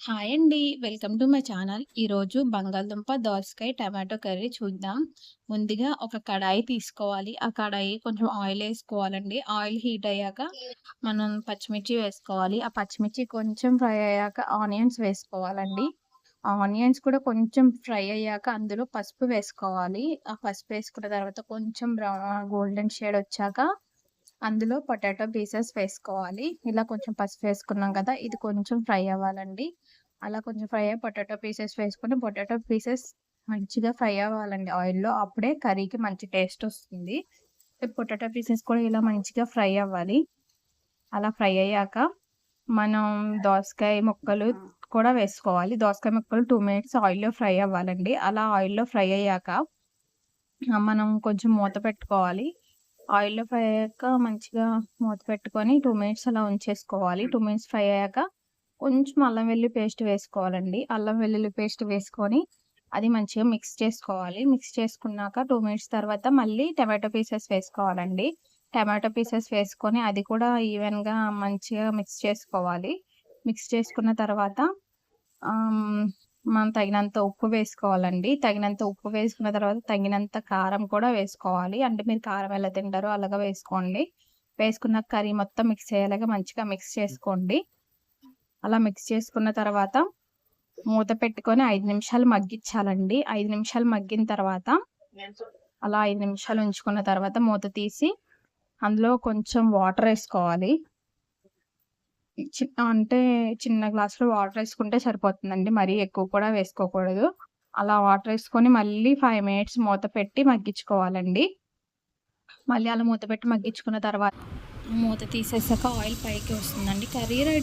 Hi అండి. Welcome to my channel. ఈరోజు బంగాళదుంప, దోసకాయ, టమాటో కర్రీ చూద్దాం. ముందుగా ఒక కడాయి తీసుకోవాలి. ఆ కడాయి కొంచెం ఆయిల్ ఏసుకోవాలండి. ఆయిల్ హీట్ అయ్యాక మనం పచ్చిమిర్చి వేసుకోవాలి. ఆ పచ్చిమిర్చి కొంచెం ఫ్రై అయ్యాక ఆనియన్స్ వేసుకోవాలండి. ఆనియన్స్ కూడా కొంచెం ఫ్రై అయ్యాక అందులో పసుపు వేసుకోవాలి. ఆ పసుపు వేసుకున్న తర్వాత కొంచెం గోల్డెన్ షేడ్ వచ్చాక అందులో పొటాటో పీసెస్ వేసుకోవాలి. ఇలా కొంచెం పసుపు వేసుకున్నాం కదా! ఇది కొంచెం ఫ్రై అవ్వాలండి. అలా కొంచెం ఫ్రై అయ్యి పొటాటో పీసెస్ వేసుకొని పొటాటో పీసెస్ మంచిగా ఫ్రై అవ్వాలండి ఆయిల్‌లో. అప్పుడే కర్రీకి మంచి టేస్ట్ వస్తుంది. పొటాటో పీసెస్ కూడా ఇలా మంచిగా ఫ్రై అవ్వాలి. అలా ఫ్రై అయ్యాక మనం దోసకాయ ముక్కలు కూడా వేసుకోవాలి. దోసకాయ ముక్కలు 2 మినిట్స్ ఆయిల్‌లో ఫ్రై అవ్వాలండి. అలా ఆయిల్‌లో ఫ్రై అయ్యాక మనం కొంచెం మూత పెట్టుకోవాలి. ఆయిల్‌లో ఫ్రై అయ్యాక మంచిగా మూత పెట్టుకొని 2 మినిట్స్ అలా ఉంచేసుకోవాలి. 2 మినిట్స్ ఫ్రై అయ్యాక కొంచెం అల్లం వెల్లుల్లి పేస్ట్ వేసుకోవాలండి. అల్లం వెల్లుల్లి పేస్ట్ వేసుకొని అది మంచిగా మిక్స్ చేసుకోవాలి. మిక్స్ చేసుకున్నాక 2 మినిట్స్ తర్వాత మళ్ళీ టమాటో పీసెస్ వేసుకోవాలండి. టమాటో పీసెస్ వేసుకొని అది కూడా ఈవెన్‌గా మంచిగా మిక్స్ చేసుకోవాలి. మిక్స్ చేసుకున్న తర్వాత ఆహ్, మనం తగినంత ఉప్పు వేసుకోవాలండి. తగినంత ఉప్పు వేసుకున్న తర్వాత తగినంత కారం కూడా వేసుకోవాలి. అంటే మీరు కారం ఎలా తింటారో అలాగా వేసుకోండి. వేసుకున్న కర్రీ మొత్తం మిక్స్ అయ్యేలాగా మంచిగా మిక్స్ చేసుకోండి. అలా మిక్స్ చేసుకున్న తర్వాత మూత పెట్టుకొని 5 నిమిషాలు మగ్గిచ్చాలండి. 5 నిమిషాలు మగ్గిన తర్వాత అలా 5 నిమిషాలు ఉంచుకున్న తర్వాత మూత తీసి అందులో కొంచెం వాటరేసుకోవాలి. అంటే చిన్న గ్లాస్‌లో వాటరేసుకుంటే సరిపోతుందండి. మరీ ఎక్కువ కూడా వేసుకోకూడదు. అలా వాటరేసుకొని మళ్ళీ 5 మినిట్స్ మూత పెట్టి మగ్గించుకోవాలండి. మళ్ళీ అలా మూత పెట్టి మగ్గించుకున్న తర్వాత మూత తీసేసాక ఆయిల్ పైకి వస్తుందండి. Curry ready.